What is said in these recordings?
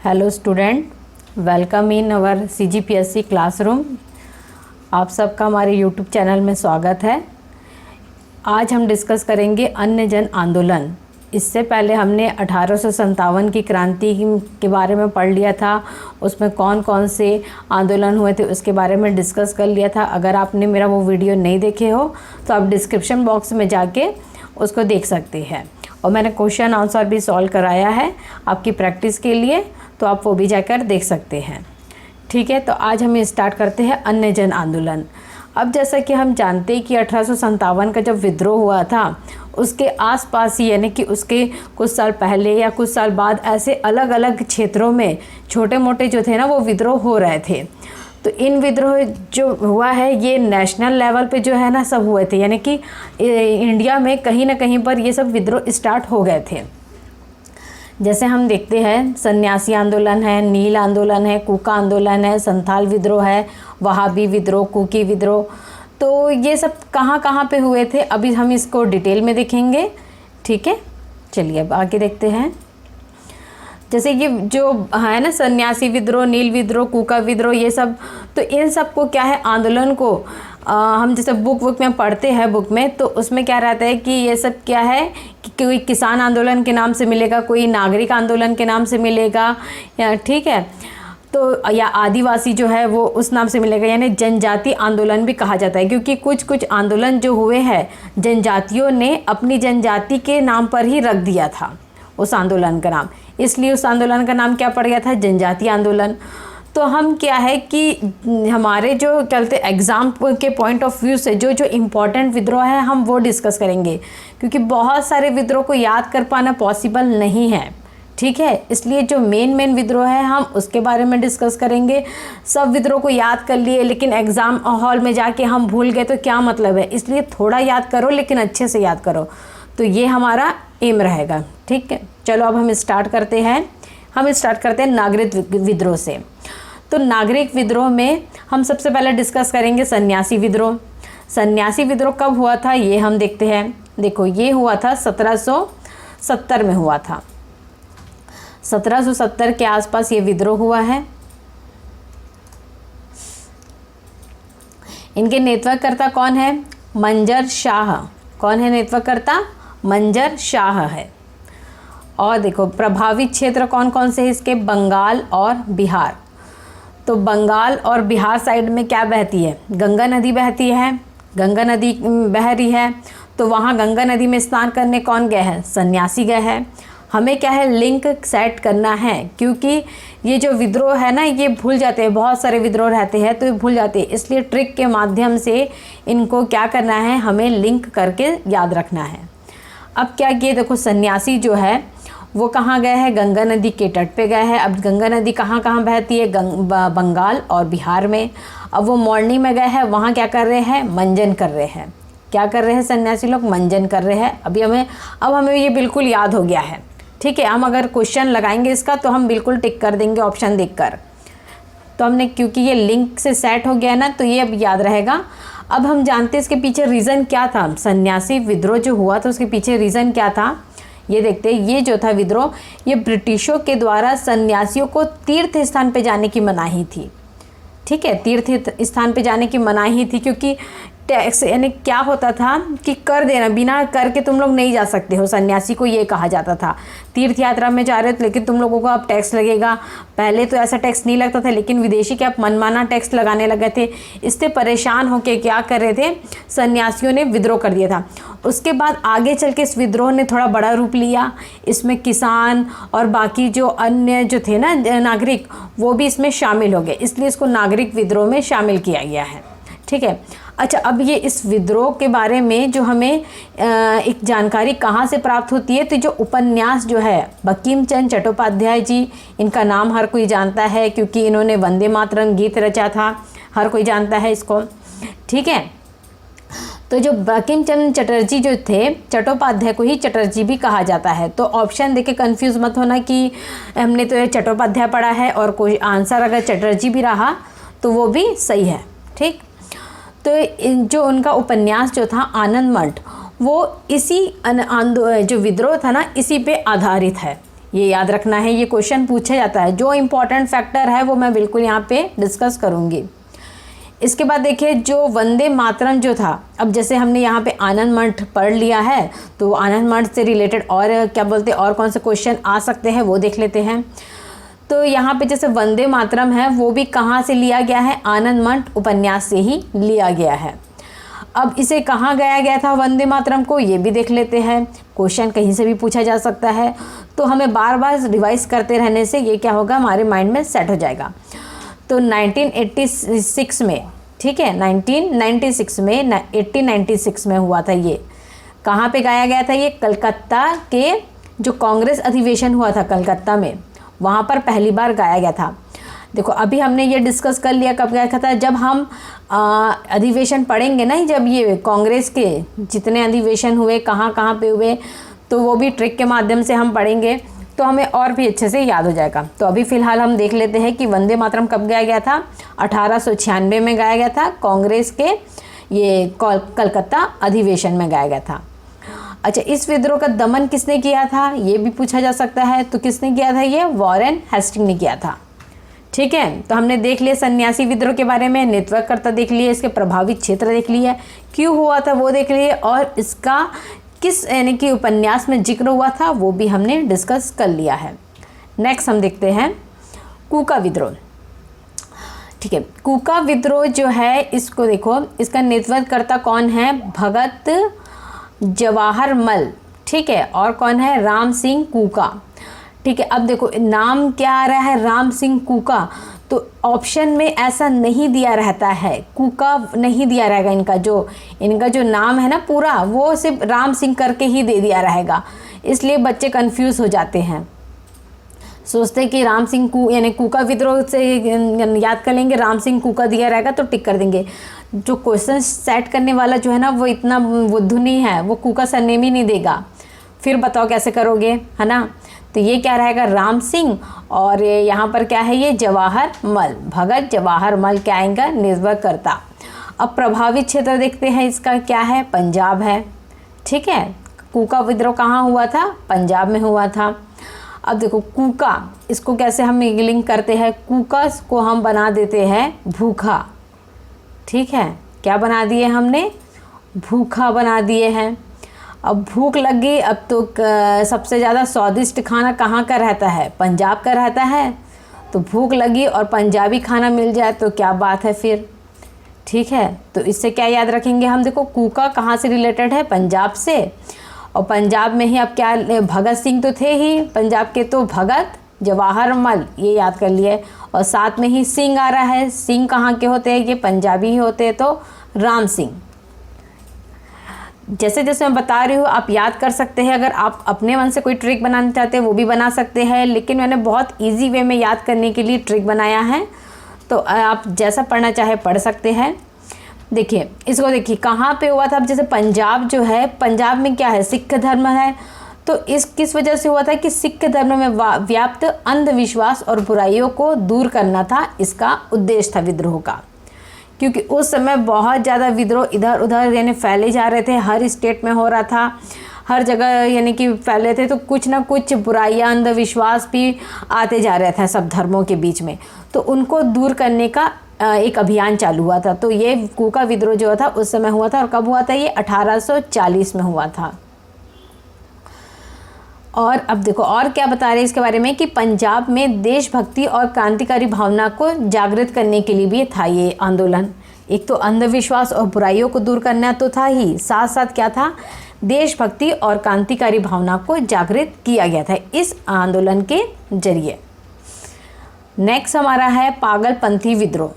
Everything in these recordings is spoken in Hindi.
Hello student, welcome in our CGPSC classroom. आप सबका हमारे यूट्यूब चैनल में स्वागत है। आज हम डिस्कस करेंगे अन्य जन आंदोलन। इससे पहले हमने 1857 की क्रांति के बारे में पढ़ लिया था। उसमें कौन कौन से आंदोलन हुए थे उसके बारे में डिस्कस कर लिया था। अगर आपने मेरा वो वीडियो नहीं देखे हो तो आप डिस्क्रिप्शन बॉक्स में जाके उसको देख सकते हैं। और मैंने क्वेश्चन आंसर भी सॉल्व कराया है आपकी प्रैक्टिस के लिए, तो आप वो भी जाकर देख सकते हैं। ठीक है, तो आज हम स्टार्ट करते हैं अन्य जन आंदोलन। अब जैसा कि हम जानते हैं कि 1857 का जब विद्रोह हुआ था उसके आसपास ही, यानी कि उसके कुछ साल पहले या कुछ साल बाद ऐसे अलग अलग क्षेत्रों में छोटे मोटे जो थे ना वो विद्रोह हो रहे थे। तो इन विद्रोह जो हुआ है ये नेशनल लेवल पे जो है ना सब हुए थे, यानी कि इंडिया में कहीं ना कहीं पर ये सब विद्रोह स्टार्ट हो गए थे। जैसे हम देखते हैं सन्यासी आंदोलन है, नील आंदोलन है, कूका आंदोलन है, संथाल विद्रोह है, वहाबी विद्रोह, कुकी विद्रोह। तो ये सब कहाँ कहाँ पे हुए थे अभी हम इसको डिटेल में देखेंगे। ठीक है, चलिए अब आगे देखते हैं। जैसे ये जो है ना सन्यासी विद्रोह, नील विद्रोह, कूका विद्रोह, ये सब, तो इन सब को क्या है आंदोलन को हम जैसे बुक में पढ़ते हैं बुक में, तो उसमें क्या रहता है कि ये सब क्या है कि कोई किसान आंदोलन के नाम से मिलेगा, कोई नागरिक आंदोलन के नाम से मिलेगा, या ठीक है, तो या आदिवासी जो है वो उस नाम से मिलेगा, यानी जनजाति आंदोलन भी कहा जाता है। क्योंकि कुछ कुछ आंदोलन जो हुए हैं जनजातियों ने अपनी जनजाति के नाम पर ही रख दिया था उस आंदोलन का नाम, इसलिए उस आंदोलन का नाम क्या पड़ गया था, जनजाति आंदोलन। तो हम क्या है कि हमारे जो चलते एग्ज़ाम के पॉइंट ऑफ व्यू से जो जो इम्पोर्टेंट विद्रोह है हम वो डिस्कस करेंगे, क्योंकि बहुत सारे विद्रोह को याद कर पाना पॉसिबल नहीं है। ठीक है, इसलिए जो मेन विद्रोह है हम उसके बारे में डिस्कस करेंगे। सब विद्रोह को याद कर लिए लेकिन एग्ज़ाम हॉल में जाके हम भूल गए तो क्या मतलब है, इसलिए थोड़ा याद करो लेकिन अच्छे से याद करो, तो ये हमारा एम रहेगा। ठीक है, चलो अब हम स्टार्ट करते हैं नागरिक विद्रोह से। तो नागरिक विद्रोह में हम सबसे पहले डिस्कस करेंगे सन्यासी विद्रोह। सन्यासी विद्रोह कब हुआ था ये हम देखते हैं। देखो ये हुआ था 1770 में हुआ था। 1770 के आसपास ये विद्रोह हुआ है। इनके नेतृत्वकर्ता कौन है, मंजर शाह। कौन है नेतृत्वकर्ता, मंजर शाह है। और देखो प्रभावित क्षेत्र कौन कौन से हैं इसके, बंगाल और बिहार। तो बंगाल और बिहार साइड में क्या बहती है, गंगा नदी बहती है, गंगा नदी बह रही है। तो वहाँ गंगा नदी में स्नान करने कौन गए हैं, सन्यासी गए हैं। हमें क्या है लिंक सेट करना है, क्योंकि ये जो विद्रोह है ना ये भूल जाते हैं, बहुत सारे विद्रोह रहते हैं तो ये भूल जाते हैं, इसलिए ट्रिक के माध्यम से इनको क्या करना है, हमें लिंक करके याद रखना है। अब क्या किए, देखो सन्यासी जो है वो कहाँ गए हैं, गंगा नदी के तट पे गए हैं। अब गंगा नदी कहाँ कहाँ बहती है, बंगाल और बिहार में। अब वो मॉर्निंग में गए हैं, वहाँ क्या कर रहे हैं, मंजन कर रहे हैं। क्या कर रहे हैं सन्यासी लोग, मंजन कर रहे हैं। अब हमें ये बिल्कुल याद हो गया है। ठीक है, हम अगर क्वेश्चन लगाएंगे इसका तो हम बिल्कुल टिक कर देंगे ऑप्शन देखकर। तो हमने क्योंकि ये लिंक से सेट हो गया ना तो ये अब याद रहेगा। अब हम जानते हैं इसके पीछे रीज़न क्या था, सन्यासी विद्रोह जो हुआ था उसके पीछे रीज़न क्या था ये देखते हैं। ये जो था विद्रोह ये ब्रिटिशों के द्वारा सन्यासियों को तीर्थ स्थान पे जाने की मनाही थी। ठीक है, तीर्थ स्थान पे जाने की मनाही थी, क्योंकि टैक्स यानी क्या होता था कि कर देना, बिना कर के तुम लोग नहीं जा सकते हो, सन्यासी को ये कहा जाता था। तीर्थ यात्रा में जा रहे हो लेकिन तुम लोगों को अब टैक्स लगेगा। पहले तो ऐसा टैक्स नहीं लगता था लेकिन विदेशी क्या मनमाना टैक्स लगाने लगे थे। इससे परेशान होकर क्या कर रहे थे, सन्यासियों ने विद्रोह कर दिया था। उसके बाद आगे चल के इस विद्रोह ने थोड़ा बड़ा रूप लिया। इसमें किसान और बाकी जो अन्य जो थे ना नागरिक वो भी इसमें शामिल हो गए, इसलिए इसको नागरिक विद्रोह में शामिल किया गया है। ठीक है, अच्छा अब ये इस विद्रोह के बारे में जो हमें एक जानकारी कहाँ से प्राप्त होती है, तो जो उपन्यास जो है बंकिम चंद्र चट्टोपाध्याय जी, इनका नाम हर कोई जानता है क्योंकि इन्होंने वंदे मातरम गीत रचा था, हर कोई जानता है इसको। ठीक है, तो जो बंकिम चंद्र चटर्जी जो थे, चट्टोपाध्याय को ही चटर्जी भी कहा जाता है। तो ऑप्शन देके कंफ्यूज मत होना कि हमने तो ये चट्टोपाध्याय पढ़ा है और कोई आंसर अगर चटर्जी भी रहा तो वो भी सही है। ठीक, तो जो उनका उपन्यास जो था आनंद मठ वो इसी जो विद्रोह था ना इसी पे आधारित है। ये याद रखना है, ये क्वेश्चन पूछा जाता है। जो इम्पोर्टेंट फैक्टर है वो मैं बिल्कुल यहाँ पे डिस्कस करूँगी। इसके बाद देखिए जो वंदे मातरम जो था, अब जैसे हमने यहाँ पे आनंद मठ पढ़ लिया है, तो आनंद मठ से रिलेटेड और क्या बोलते हैं और कौन से क्वेश्चन आ सकते हैं वो देख लेते हैं। तो यहाँ पे जैसे वंदे मातरम है वो भी कहाँ से लिया गया है, आनंद मठ उपन्यास से ही लिया गया है। अब इसे कहाँ गाया गया था वंदे मातरम को, ये भी देख लेते हैं। क्वेश्चन कहीं से भी पूछा जा सकता है, तो हमें बार बार रिवाइज करते रहने से ये क्या होगा, हमारे माइंड में सेट हो जाएगा। तो 1986 में, ठीक है, 1996 में 1896 में हुआ था ये। कहाँ पे गाया गया था ये, कलकत्ता के जो कांग्रेस अधिवेशन हुआ था कलकत्ता में, वहाँ पर पहली बार गाया गया था। देखो अभी हमने ये डिस्कस कर लिया कब गाया था, जब हम अधिवेशन पढ़ेंगे ना, जब ये कांग्रेस के जितने अधिवेशन हुए कहाँ कहाँ पे हुए, तो वो भी ट्रिक के माध्यम से हम पढ़ेंगे तो हमें और भी अच्छे से याद हो जाएगा। तो अभी फ़िलहाल हम देख लेते हैं कि वंदे मातरम कब गाया गया था। 1896 में गाया गया था, कांग्रेस के ये कलकत्ता अधिवेशन में गाया गया था। अच्छा, इस विद्रोह का दमन किसने किया था, ये भी पूछा जा सकता है। तो किसने किया था, ये वॉरेन हेस्टिंग ने किया था। ठीक है, तो हमने देख लिया सन्यासी विद्रोह के बारे में, नेतृत्वकर्ता देख लिए, इसके प्रभावित क्षेत्र देख लिए, क्यों हुआ था वो देख लिए, और इसका किस यानी कि उपन्यास में जिक्र हुआ था वो भी हमने डिस्कस कर लिया है। नेक्स्ट हम देखते हैं कूका विद्रोह। ठीक है, कूका विद्रोह जो है, इसको देखो, इसका नेतृत्वकर्ता कौन है, भगत जवाहर मल। ठीक है, और कौन है, राम सिंह कूका। ठीक है, अब देखो नाम क्या आ रहा है, राम सिंह कूका, तो ऑप्शन में ऐसा नहीं दिया रहता है, कूका नहीं दिया रहेगा। इनका जो नाम है ना पूरा, वो सिर्फ राम सिंह करके ही दे दिया रहेगा, इसलिए बच्चे कंफ्यूज हो जाते हैं, सोचते हैं कि राम सिंह यानी कूका विद्रोह से याद कर लेंगे, राम सिंह कूका दिया रहेगा तो टिक कर देंगे। जो क्वेश्चन सेट करने वाला जो है ना, वो इतना बुद्धू नहीं है, वो कूका सरनेम ही नहीं देगा। फिर बताओ कैसे करोगे, है ना। तो ये क्या रहेगा, राम सिंह, और यहाँ पर क्या है, ये जवाहर मल, भगत जवाहर मल क्या आएगा, नेतृत्वकर्ता। अब प्रभावित क्षेत्र देखते हैं, इसका क्या है, पंजाब है। ठीक है, कूका विद्रोह कहाँ हुआ था, पंजाब में हुआ था। अब देखो कूका, इसको कैसे हम लिंक करते हैं, कूका को हम बना देते हैं भूखा। ठीक है, क्या बना दिए हमने, भूखा बना दिए हैं। अब भूख लग गई, अब तो सबसे ज़्यादा स्वादिष्ट खाना कहाँ का रहता है, पंजाब का रहता है। तो भूख लगी और पंजाबी खाना मिल जाए तो क्या बात है फिर। ठीक है, तो इससे क्या याद रखेंगे हम, देखो कूका कहाँ से रिलेटेड है, पंजाब से, और पंजाब में ही अब क्या, भगत सिंह तो थे ही पंजाब के, तो भगत जवाहर मल ये याद कर लिए, और साथ में ही सिंह आ रहा है, सिंह कहाँ के होते हैं, ये पंजाबी ही होते हैं, तो राम सिंह। जैसे जैसे मैं बता रही हूँ आप याद कर सकते हैं, अगर आप अपने मन से कोई ट्रिक बनाना चाहते हैं वो भी बना सकते हैं, लेकिन मैंने बहुत इजी वे में याद करने के लिए ट्रिक बनाया है, तो आप जैसा पढ़ना चाहे पढ़ सकते हैं। देखिए इसको, देखिए कहाँ पे हुआ था। अब जैसे पंजाब जो है, पंजाब में क्या है, सिख धर्म है, तो इस किस वजह से हुआ था कि सिख धर्म में व्याप्त अंधविश्वास और बुराइयों को दूर करना था इसका उद्देश्य था विद्रोह का, क्योंकि उस समय बहुत ज़्यादा विद्रोह इधर उधर यानी फैले जा रहे थे, हर स्टेट में हो रहा था, हर जगह यानी कि फैले थे, तो कुछ ना कुछ बुराइयां अंधविश्वास भी आते जा रहे थे सब धर्मों के बीच में, तो उनको दूर करने का एक अभियान चालू हुआ था। तो ये कूका विद्रोह जो था उस समय हुआ था, और कब हुआ था, ये 1840 में हुआ था। और अब देखो और क्या बता रहे हैं इसके बारे में, कि पंजाब में देशभक्ति और क्रांतिकारी भावना को जागृत करने के लिए भी था ये आंदोलन। एक तो अंधविश्वास और बुराइयों को दूर करना तो था ही, साथ साथ क्या था, देशभक्ति और क्रांतिकारी भावना को जागृत किया गया था इस आंदोलन के जरिए। नेक्स्ट हमारा है पागलपंथी विद्रोह।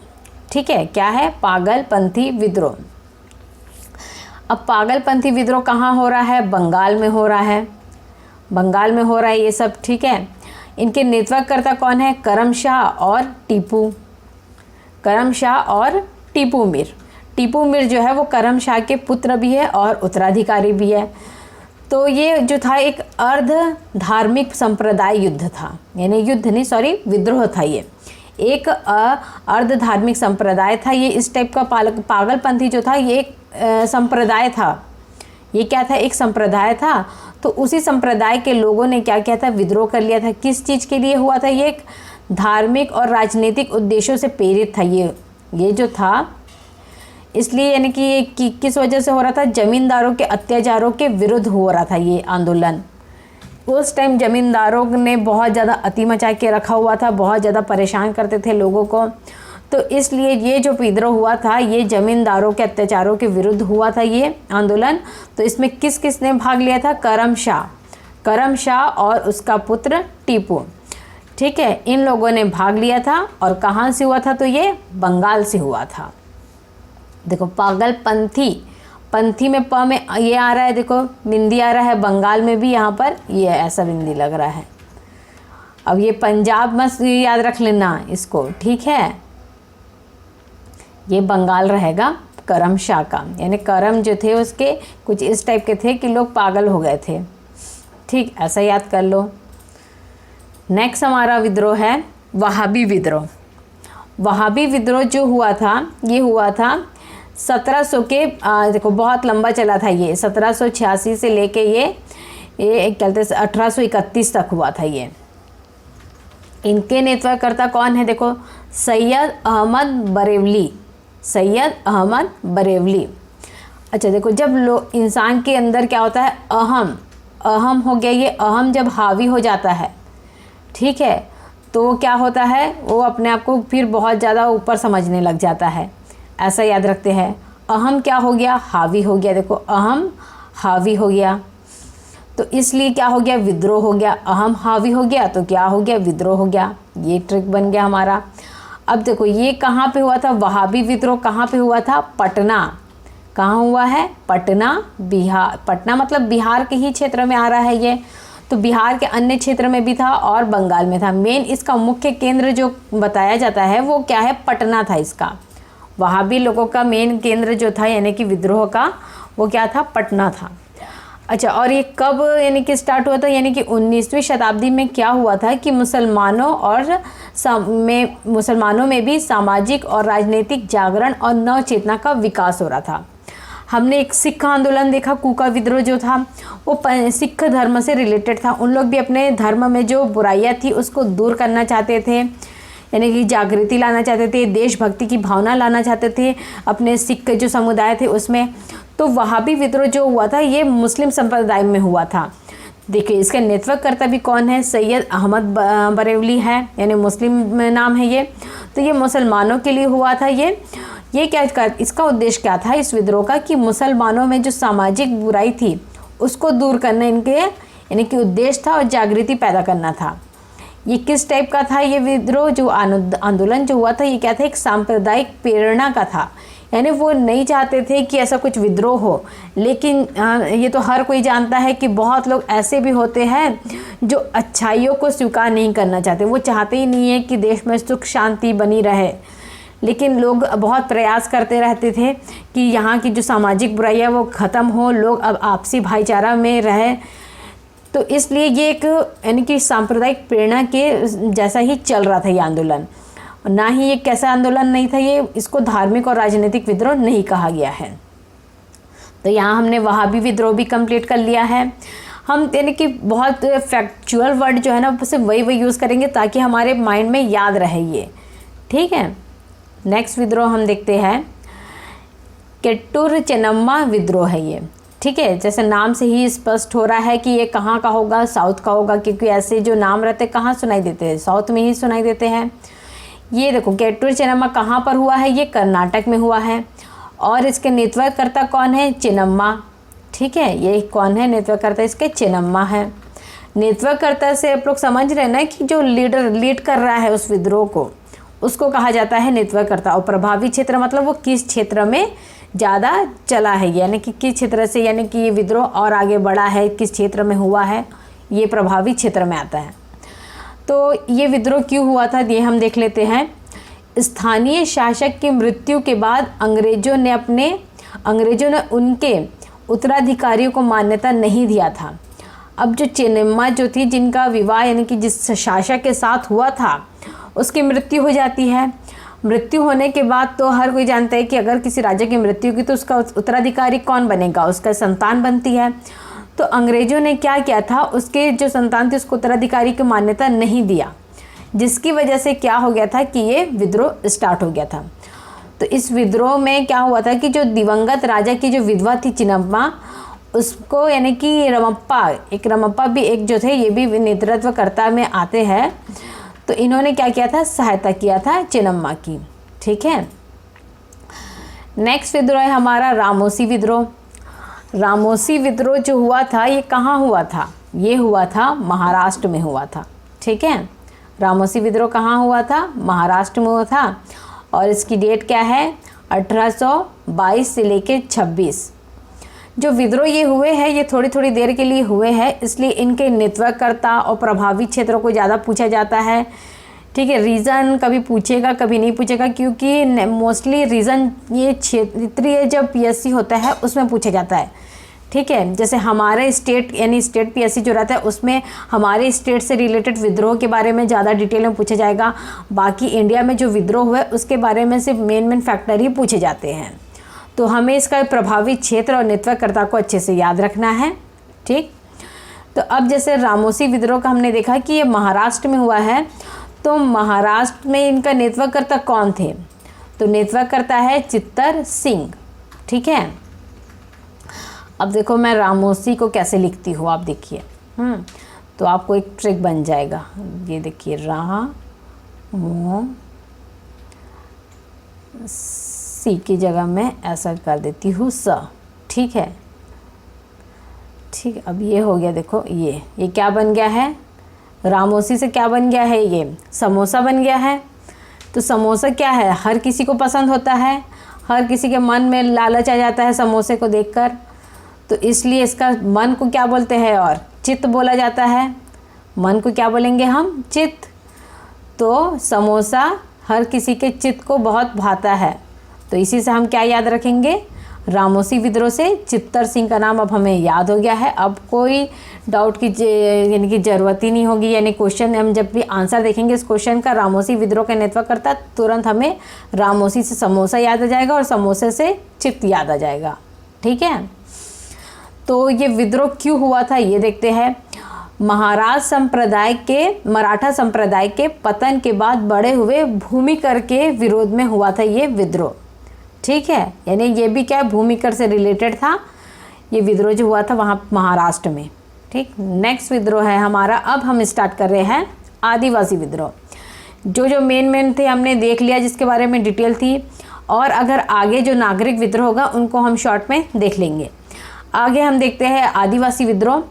ठीक है, क्या है, पागलपंथी विद्रोह। अब पागलपंथी विद्रोह कहाँ हो रहा है, बंगाल में हो रहा है, बंगाल में हो रहा है ये सब। ठीक है, इनके नेतृत्वकर्ता कौन है, करम शाह और टीपू, करम शाह और टीपू मीर। टीपू मीर जो है वो करम शाह के पुत्र भी है और उत्तराधिकारी भी है। तो ये जो था एक अर्ध धार्मिक संप्रदाय युद्ध था, यानी युद्ध नहीं सॉरी विद्रोह था, ये एक अर्ध धार्मिक संप्रदाय था। ये इस टाइप का पागलपंथी जो था ये एक संप्रदाय था, ये क्या था, एक संप्रदाय था। तो उसी संप्रदाय के लोगों ने क्या किया था, विद्रोह कर लिया था। किस चीज़ के लिए हुआ था ये? एक धार्मिक और राजनीतिक उद्देश्यों से प्रेरित था ये जो था। इसलिए यानी कि ये किस वजह से हो रहा था? जमींदारों के अत्याचारों के विरुद्ध हो रहा था ये आंदोलन। उस टाइम जमींदारों ने बहुत ज़्यादा अति मचा के रखा हुआ था, बहुत ज़्यादा परेशान करते थे लोगों को। तो इसलिए ये जो विद्रोह हुआ था ये जमींदारों के अत्याचारों के विरुद्ध हुआ था ये आंदोलन। तो इसमें किस किस ने भाग लिया था? करम शाह और उसका पुत्र टीपू, ठीक है, इन लोगों ने भाग लिया था। और कहाँ से हुआ था? तो ये बंगाल से हुआ था। देखो पंथी में प में ये आ रहा है, देखो बिंदी आ रहा है, बंगाल में भी यहाँ पर ये ऐसा बिंदी लग रहा है। अब ये पंजाब मत याद रख लेना इसको, ठीक है, ये बंगाल रहेगा करम शाह का। यानी करम जो थे उसके कुछ इस टाइप के थे कि लोग पागल हो गए थे, ठीक, ऐसा याद कर लो। नेक्स्ट हमारा विद्रोह है वहाबी विद्रोह। वहाबी विद्रोह जो हुआ था ये हुआ था 1700 के देखो बहुत लंबा चला था ये, 1786 से लेके ये कहते 1831 तक हुआ था ये। इनके नेतृत्वकर्ता कौन है? देखो सैयद अहमद बरेवली। अच्छा देखो, जब लोग इंसान के अंदर क्या होता है? अहम हो गया, ये अहम जब हावी हो जाता है, ठीक है, तो क्या होता है? वो अपने आप को फिर बहुत ज़्यादा ऊपर समझने लग जाता है, ऐसा याद रखते हैं। अहम क्या हो गया? हावी हो गया। देखो अहम हावी हो गया, तो इसलिए क्या हो गया? विद्रोह हो गया। अहम हावी हो गया तो क्या हो गया? विद्रोह हो गया। ये ट्रिक बन गया हमारा। अब देखो ये कहाँ पे हुआ था? वहाबी विद्रोह कहाँ पे हुआ था? पटना। कहाँ हुआ है? पटना, बिहार। पटना मतलब बिहार के ही क्षेत्र में आ रहा है ये, तो बिहार के अन्य क्षेत्र में भी था और बंगाल में था। मेन इसका मुख्य केंद्र जो बताया जाता है वो क्या है? पटना था इसका। वहाबी लोगों का मेन केंद्र जो था यानी कि विद्रोह का, वो क्या था? पटना था। अच्छा, और ये कब यानी कि स्टार्ट हुआ था? यानी कि 19वीं शताब्दी में क्या हुआ था कि मुसलमानों में भी सामाजिक और राजनीतिक जागरण और नव चेतना का विकास हो रहा था। हमने एक सिख आंदोलन देखा, कूका विद्रोह जो था वो सिख धर्म से रिलेटेड था। उन लोग भी अपने धर्म में जो बुराइयां थी उसको दूर करना चाहते थे, यानी कि जागृति लाना चाहते थे, देशभक्ति की भावना लाना चाहते थे अपने सिख जो समुदाय थे उसमें। तो वहाबी विद्रोह जो हुआ था ये मुस्लिम संप्रदाय में हुआ था। देखिए इसके नेतृत्वकर्ता भी कौन है? सैयद अहमद बरेवली है, यानी मुस्लिम नाम है ये। तो ये मुसलमानों के लिए हुआ था ये क्या इसका उद्देश्य क्या था इस विद्रोह का? कि मुसलमानों में जो सामाजिक बुराई थी उसको दूर करना इनके यानी कि उद्देश्य था और जागृति पैदा करना था। ये किस टाइप का था? ये विद्रोह जो आंदोलन जो हुआ था ये क्या था? एक सांप्रदायिक प्रेरणा का था। यानी वो नहीं चाहते थे कि ऐसा कुछ विद्रोह हो, लेकिन ये तो हर कोई जानता है कि बहुत लोग ऐसे भी होते हैं जो अच्छाइयों को स्वीकार नहीं करना चाहते। वो चाहते ही नहीं है कि देश में सुख शांति बनी रहे, लेकिन लोग बहुत प्रयास करते रहते थे कि यहाँ की जो सामाजिक बुराइयाँ वो ख़त्म हो, लोग अब आपसी भाईचारा में रहे। तो इसलिए ये एक यानी कि सांप्रदायिक प्रेरणा के जैसा ही चल रहा था ये आंदोलन। ना ही ये कैसा आंदोलन नहीं था ये, इसको धार्मिक और राजनीतिक विद्रोह नहीं कहा गया है। तो यहाँ हमने वहाबी विद्रोह भी कंप्लीट कर लिया है। हम यानी कि बहुत फैक्चुअल वर्ड जो है ना सिर्फ वही यूज़ करेंगे ताकि हमारे माइंड में याद रहे ये, ठीक है। नेक्स्ट विद्रोह हम देखते हैं केट्टूर चेन्नम्मा विद्रोह है ये, ठीक है। जैसे नाम से ही स्पष्ट हो रहा है कि ये कहाँ का होगा? साउथ का होगा, क्योंकि ऐसे जो नाम रहते कहाँ सुनाई देते हैं? साउथ में ही सुनाई देते हैं। ये देखो केट्टूर चेन्नम्मा कहाँ पर हुआ है? ये कर्नाटक में हुआ है। और इसके नेतृत्वकर्ता कौन है? चेन्नम्मा, ठीक है। ये कौन है नेतृत्वकर्ता? इसके चेन्नम्मा है। नेतृत्वकर्ता से आप लोग समझ रहे हैं ना कि जो लीड कर रहा है उस विद्रोह को, उसको कहा जाता है नेतृत्वकर्ता। और प्रभावी क्षेत्र मतलब वो किस क्षेत्र में ज़्यादा चला है, यानी कि किस क्षेत्र से यानी कि ये विद्रोह और आगे बढ़ा है, किस क्षेत्र में हुआ है, ये प्रभावी क्षेत्र में आता है। तो ये विद्रोह क्यों हुआ था ये हम देख लेते हैं। स्थानीय शासक की मृत्यु के बाद अंग्रेजों ने उनके उत्तराधिकारियों को मान्यता नहीं दिया था। अब जो चेन्नम्मा जो थी, जिनका विवाह यानी कि जिस शासक के साथ हुआ था उसकी मृत्यु हो जाती है। मृत्यु होने के बाद तो हर कोई जानता है कि अगर किसी राजा की मृत्यु की तो उसका उत्तराधिकारी कौन बनेगा? उसका संतान बनती है। तो अंग्रेज़ों ने क्या किया था, उसके जो संतान थे उसको उत्तराधिकारी की मान्यता नहीं दिया, जिसकी वजह से क्या हो गया था कि ये विद्रोह स्टार्ट हो गया था। तो इस विद्रोह में क्या हुआ था कि जो दिवंगत राजा की जो विधवा थी चिन्नम्मा, उसको यानी कि रमप्पा भी एक जो थे ये भी नेतृत्वकर्ता में आते हैं। तो इन्होंने क्या किया था, सहायता किया था चिन्नम्मा की। ठीक है, नेक्स्ट विद्रोह है हमारा रामोसी विद्रोह। रामोसी विद्रोह जो हुआ था ये कहाँ हुआ था, ये हुआ था महाराष्ट्र में हुआ था। ठीक है, रामोसी विद्रोह कहाँ हुआ था, महाराष्ट्र में हुआ था। और इसकी डेट क्या है, 1822 से लेके 26। जो विद्रोह ये हुए हैं ये थोड़ी थोड़ी देर के लिए हुए हैं, इसलिए इनके नेतृत्वकर्ता और प्रभावित क्षेत्रों को ज़्यादा पूछा जाता है। ठीक है, रीज़न कभी पूछेगा कभी नहीं पूछेगा, क्योंकि मोस्टली रीज़न ये क्षेत्रीय जब पीएससी होता है उसमें पूछा जाता है। ठीक है, जैसे हमारे स्टेट यानी स्टेट पीएससी जो रहता है उसमें हमारे स्टेट से रिलेटेड विद्रोह के बारे में ज़्यादा डिटेल में पूछा जाएगा। बाकी इंडिया में जो विद्रोह हुआ उसके बारे में सिर्फ मेन फैक्टर ही पूछे जाते हैं। तो हमें इसका प्रभावित क्षेत्र और नेतृत्वकर्ता को अच्छे से याद रखना है। ठीक, तो अब जैसे रामोसी विद्रोह का हमने देखा कि ये महाराष्ट्र में हुआ है, तो महाराष्ट्र में इनका नेतृत्वकर्ता कौन थे, तो नेतृत्वकर्ता है चित्तर सिंह। ठीक है, अब देखो मैं रामोसी को कैसे लिखती हूँ, आप देखिए। तो आपको एक ट्रिक बन जाएगा, ये देखिए सी की जगह मैं ऐसा कर देती हूँ स। ठीक है, ठीक, अब ये हो गया। देखो ये क्या बन गया है, रामोसी से क्या बन गया है, ये समोसा बन गया है। तो समोसा क्या है, हर किसी को पसंद होता है, हर किसी के मन में लालच आ जाता है समोसे को देखकर, तो इसलिए इसका मन को क्या बोलते हैं, और चित्त बोला जाता है। मन को क्या बोलेंगे हम, चित्त। तो समोसा हर किसी के चित्त को बहुत भाता है, तो इसी से हम क्या याद रखेंगे, रामोसी विद्रोह से चित्तर सिंह का नाम अब हमें याद हो गया है। अब कोई डाउट की यानी कि ज़रूरत ही नहीं होगी, यानी क्वेश्चन हम जब भी आंसर देखेंगे इस क्वेश्चन का, रामोसी विद्रोह का नेतृत्वकर्ता, तुरंत हमें रामोसी से समोसा याद आ जाएगा और समोसे से चित्त याद आ जाएगा। ठीक है, तो ये विद्रोह क्यों हुआ था ये देखते हैं। मराठा संप्रदाय के पतन के बाद बड़े हुए भूमिकर के विरोध में हुआ था ये विद्रोह। ठीक है, यानी ये भी क्या भूमिकर से रिलेटेड था ये विद्रोह जो हुआ था वहाँ महाराष्ट्र में। ठीक, नेक्स्ट विद्रोह है हमारा, अब हम स्टार्ट कर रहे हैं आदिवासी विद्रोह। जो मेन थे हमने देख लिया, जिसके बारे में डिटेल थी, और अगर आगे जो नागरिक विद्रोह होगा उनको हम शॉर्ट में देख लेंगे। आगे हम देखते हैं आदिवासी विद्रोह।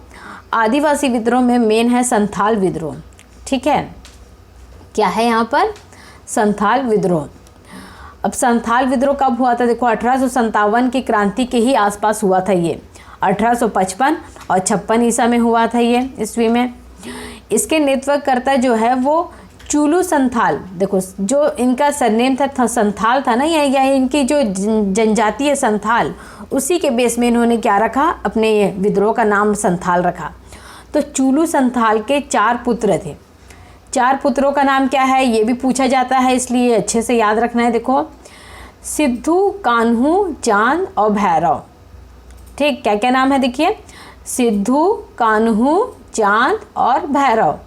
आदिवासी विद्रोह में मेन है संथाल विद्रोह। ठीक है, क्या है यहाँ पर, संथाल विद्रोह। अब संथाल विद्रोह कब हुआ था, देखो 1857 की क्रांति के ही आसपास हुआ था ये, 1855 और 56 ईसा में हुआ था ये ईस्वी में। इसके नेतृत्वकर्ता जो है वो चूलू संथाल, देखो जो इनका सरनेम था संथाल था ना, या इनकी जो जनजाति है संथाल, उसी के बेस में इन्होंने क्या रखा, अपने विद्रोह का नाम संथाल रखा। तो चूलू संथाल के 4 पुत्र थे। 4 पुत्रों का नाम क्या है ये भी पूछा जाता है, इसलिए अच्छे से याद रखना है। देखो सिद्धू, कान्हू, चांद और भैरव। ठीक, क्या क्या नाम है देखिए, सिद्धू, कान्हू, चांद और भैरव।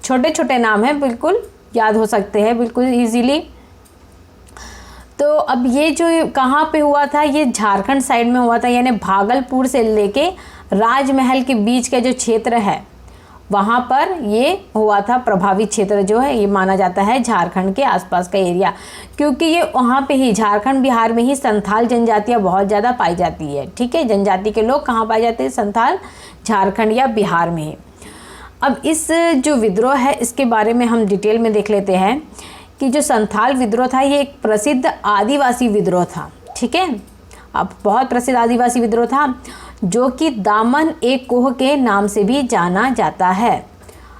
छोटे छोटे नाम हैं, बिल्कुल याद हो सकते हैं बिल्कुल इजीली। तो अब ये जो कहाँ पे हुआ था, ये झारखंड साइड में हुआ था, यानी भागलपुर से लेके राजमहल के बीच का जो क्षेत्र है वहाँ पर ये हुआ था। प्रभावित क्षेत्र जो है ये माना जाता है झारखंड के आसपास का एरिया, क्योंकि ये वहाँ पे ही झारखंड बिहार में ही संथाल जनजातियाँ बहुत ज़्यादा पाई जाती है। ठीक है, जनजाति के लोग कहाँ पाए जाते हैं, संथाल झारखंड या बिहार में ही। अब इस जो विद्रोह है इसके बारे में हम डिटेल में देख लेते हैं कि जो संथाल विद्रोह था ये एक प्रसिद्ध आदिवासी विद्रोह था। ठीक है, अब बहुत प्रसिद्ध आदिवासी विद्रोह था जो कि दामन एक कोह के नाम से भी जाना जाता है।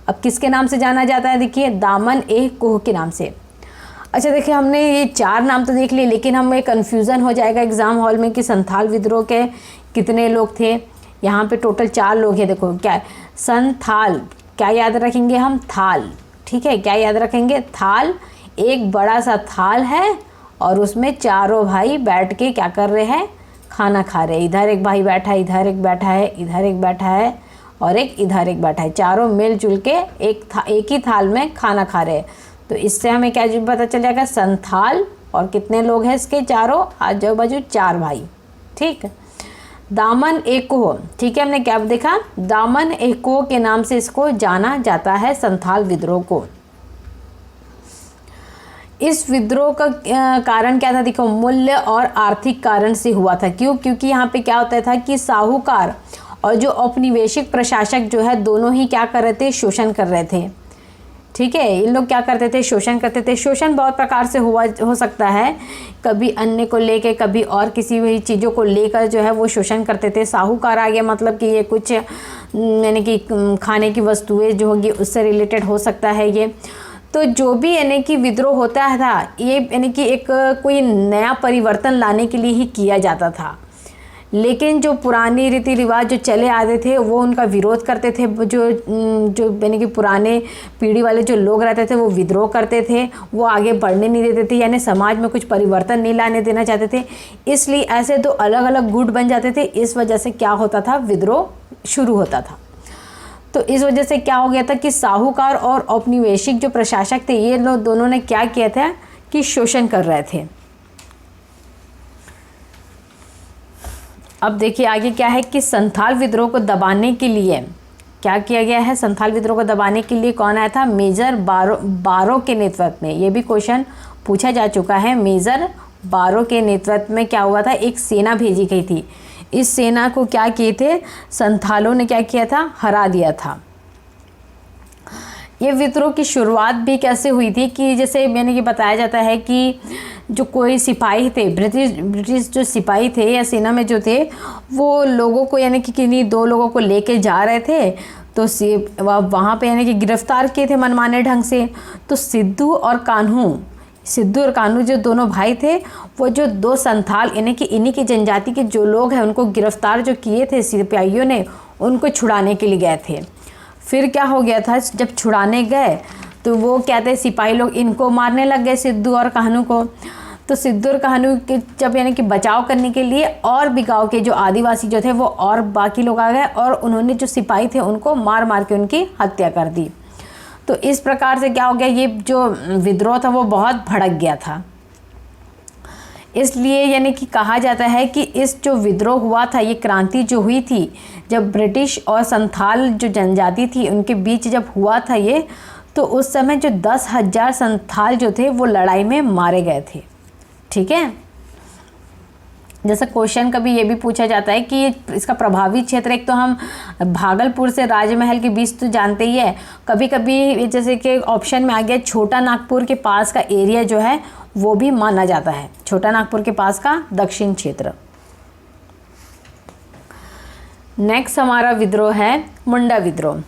अब किसके नाम से जाना जाता है, देखिए दामन एक कोह के नाम से। अच्छा देखिए, हमने ये 4 नाम तो देख लिए, लेकिन हमें कन्फ्यूज़न हो जाएगा एग्ज़ाम हॉल में कि संथाल विद्रोह के कितने लोग थे। यहाँ पे टोटल 4 लोग हैं। देखो क्या संथाल, क्या याद रखेंगे हम, थाल। ठीक है, क्या याद रखेंगे, थाल। एक बड़ा सा थाल है और उसमें चारों भाई बैठ के क्या कर रहे हैं, खाना खा रहे हैं। इधर एक भाई बैठा है, इधर एक बैठा है, इधर एक बैठा है और एक इधर एक बैठा है। चारों मिलजुल के एक ही थाल में खाना खा रहे हैं। तो इससे हमें क्या पता चल जाएगा, संथाल। और कितने लोग हैं इसके, चारों आजू बाजू 4 भाई। ठीक, दामन एको, ठीक है, हमने क्या देखा, दामन एको के नाम से इसको जाना जाता है, संथाल विद्रोह को। इस विद्रोह का कारण क्या था, देखो, मूल्य और आर्थिक कारण से हुआ था। क्यों? क्योंकि यहाँ पे क्या होता था कि साहूकार और जो औपनिवेशिक प्रशासक जो है, दोनों ही क्या कर रहे थे, शोषण कर रहे थे। ठीक है, इन लोग क्या करते थे, शोषण करते थे। शोषण बहुत प्रकार से हो सकता है, कभी अन्य को लेके, कभी और किसी भी चीज़ों को लेकर जो है वो शोषण करते थे। साहूकार आ गया मतलब कि ये कुछ यानी कि खाने की वस्तुएं जो होगी उससे रिलेटेड हो सकता है ये। तो जो भी यानी कि विद्रोह होता था, ये यानी कि एक कोई नया परिवर्तन लाने के लिए ही किया जाता था। लेकिन जो पुरानी रीति रिवाज जो चले आते थे वो उनका विरोध करते थे। जो यानी कि पुराने पीढ़ी वाले जो लोग रहते थे वो विद्रोह करते थे, वो आगे बढ़ने नहीं देते थे, यानी समाज में कुछ परिवर्तन नहीं लाने देना चाहते थे। इसलिए ऐसे 2 अलग अलग गुट बन जाते थे। इस वजह से क्या होता था, विद्रोह शुरू होता था। तो इस वजह से क्या हो गया था कि साहूकार और औपनिवेशिक जो प्रशासक थे, ये लोग दोनों ने क्या किया था कि शोषण कर रहे थे। अब देखिए आगे क्या है कि संथाल विद्रोह को दबाने के लिए क्या किया गया है। संथाल विद्रोह को दबाने के लिए कौन आया था, मेजर बारो के नेतृत्व में। ये भी क्वेश्चन पूछा जा चुका है। मेजर बारो के नेतृत्व में क्या हुआ था, एक सेना भेजी गई थी। इस सेना को क्या किए थे, संथालों ने क्या किया था, हरा दिया था। ये विद्रोह की शुरुआत भी कैसे हुई थी कि जैसे मैंने ये बताया जाता है कि जो कोई सिपाही थे, ब्रिटिश जो सिपाही थे या सेना में जो थे, वो लोगों को यानी कि किन्हीं 2 लोगों को लेके जा रहे थे। तो वहाँ पे यानी कि गिरफ्तार किए थे मनमाने ढंग से। तो सिद्धू और कान्हू जो दोनों भाई थे, वो जो 2 संथाल यानी कि इन्हीं की जनजाति के जो लोग हैं, उनको गिरफ्तार जो किए थे सिपाहियों ने, उनको छुड़ाने के लिए गए थे। फिर क्या हो गया था, जब छुड़ाने गए तो वो क्या थे, सिपाही लोग इनको मारने लग गए, सिद्धू और कान्हू को। तो सिद्धू और कान्हू के जब यानी कि बचाव करने के लिए और भी गाँव के जो आदिवासी जो थे वो और बाकी लोग आ गए और उन्होंने जो सिपाही थे उनको मार मार के उनकी हत्या कर दी। तो इस प्रकार से क्या हो गया, ये जो विद्रोह था वो बहुत भड़क गया था। इसलिए यानी कि कहा जाता है कि इस जो विद्रोह हुआ था, ये क्रांति जो हुई थी, जब ब्रिटिश और संथाल जो जनजाति थी उनके बीच जब हुआ था ये, तो उस समय जो 10,000 संथाल जो थे वो लड़ाई में मारे गए थे। ठीक है, जैसा क्वेश्चन कभी ये भी पूछा जाता है कि इसका प्रभावी क्षेत्र, एक तो हम भागलपुर से राजमहल के बीच तो जानते ही है, कभी कभी जैसे कि ऑप्शन में आ गया छोटा नागपुर के पास का एरिया जो है वो भी माना जाता है, छोटा नागपुर के पास का दक्षिण क्षेत्र। नेक्स्ट हमारा विद्रोह है मुंडा विद्रोह।